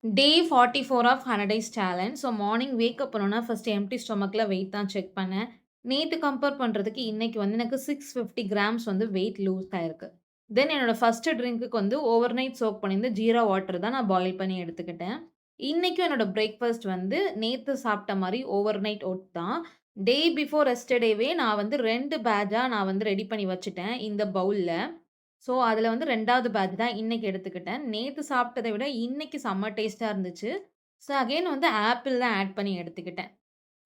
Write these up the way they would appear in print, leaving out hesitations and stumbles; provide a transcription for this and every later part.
Day 44 of 100 days challenge. So morning wake up பண்ணோன்னா, first empty ஸ்டொமக்ல weight தான் check பண்ணேன். நேத்து கம்பேர் பண்றதுக்கு இன்னைக்கு வந்து எனக்கு 650 கிராம்ஸ் வந்து வெயிட் லூஸ் ஆயிருக்கு. தென் என்னோட ஃபர்ஸ்ட் ட்ரிங்க்குக்கு வந்து ஓவர் நைட் சோக் பண்ணியிருந்த ஜீரா வாட்டர் தான் நான் பாயில் பண்ணி எடுத்துக்கிட்டேன். இன்னைக்கும் என்னோட பிரேக்ஃபாஸ்ட் வந்து நேத்து சாப்பிட்ட மாரி ஓவர் நைட் ஓட்ஸ் தான். டே பிஃபோர் எஸ்டர்டேவே நான் வந்து 2 பேட்ச்சா நான் வந்து ரெடி பண்ணி வச்சுட்டேன் இந்த பவுல்ல. ஸோ, அதில வந்து 2வது பேட்ச் தான் இன்னைக்கு எடுத்துக்கிட்டேன். நேத்து சாப்பிட்டத விட இன்னைக்கு செம்ம டேஸ்ட்டா இருந்துச்சு. ஸோ, அகைன் வந்து ஆப்பிள் தான் ஆட் பண்ணி எடுத்துக்கிட்டேன்.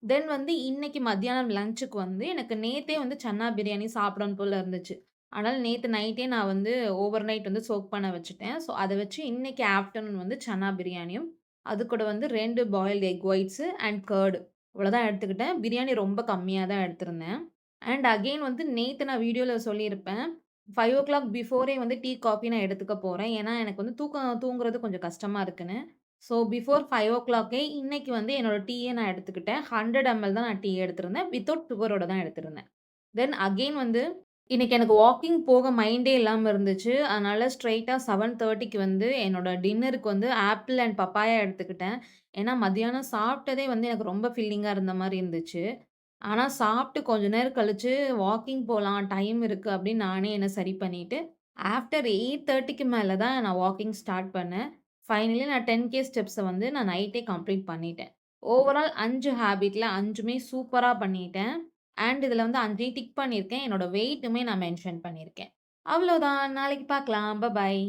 தென் வந்து இன்னைக்கு மத்தியானம் லஞ்சுக்கு வந்து எனக்கு நேத்தே வந்து சன்னா பிரியாணி சாப்பிடணும் போல இருந்துச்சு. அதனால நேத்து நைட்டே நான் வந்து ஓவர் நைட் வந்து சோக் பண்ண வச்சுட்டேன். ஸோ, அத வச்சு இன்னைக்கு ஆஃப்டர்நூன் வந்து சன்னா பிரியாணியும், அது கூட வந்து 2 boiled egg whites and curd இவ்வளோதான் எடுத்துக்கிட்டேன். பிரியாணி ரொம்ப கம்மியா தான் எடுத்திருந்தேன். அண்ட் அகைன் வந்து நேத்து நான் வீடியோல சொல்லியிருப்பேன். 5:00 பிஃபோரே வந்து டீ, காஃபி நான் எடுத்துக்க போறேன். ஏன்னா, எனக்கு வந்து தூங்குறது கொஞ்சம் கஷ்டமா இருக்குன்னு. ஸோ, பிஃபோர் 5:00 இன்னைக்கு வந்து என்னோட டீய நான் எடுத்துக்கிட்டேன். 100 எம்எல் தான் நான் டீ எடுத்திருந்தேன். வித்தவுட் சுகரோட தான் எடுத்திருந்தேன். தென் அகைன் வந்து இன்னைக்கு எனக்கு வாக்கிங் போக மைண்டே இல்லாம இருந்துச்சு. அதனால ஸ்ட்ரெய்ட்டா 7:30க்கு வந்து என்னோட டின்னருக்கு வந்து ஆப்பிள் அண்ட் பப்பாயா எடுத்துக்கிட்டேன். ஏன்னா, மத்தியானம் சாப்பிட்டதே வந்து எனக்கு ரொம்ப ஃபில்லிங்கா இருந்த மாரி இருந்துச்சு. ஆனா, சாப்பிட்டு கொஞ்ச நேரம் கழிச்சு வாக்கிங் போலாம், டைம் இருக்கு அப்படின்னு நானே என்ன சரி பண்ணிட்டு, ஆஃப்டர் 8:30க்கு மேல தான் நான் வாக்கிங் ஸ்டார்ட் பண்ணேன். ஃபைனலி நான் 10 ஸ்டெப்ஸ வந்து நான் நைட்டே கம்ப்ளீட் பண்ணிட்டேன். ஓவரால் 5 ஹேபிட்ல 5மே சூப்பரா பண்ணிட்டேன். அண்ட் இதுல வந்து 5யும் டிக் பண்ணியிருக்கேன். என்னோட வெயிட்டுமே நான் மென்ஷன் பண்ணியிருக்கேன். அவ்வளோதான். நாளைக்கு பார்க்கலாம். பாய்.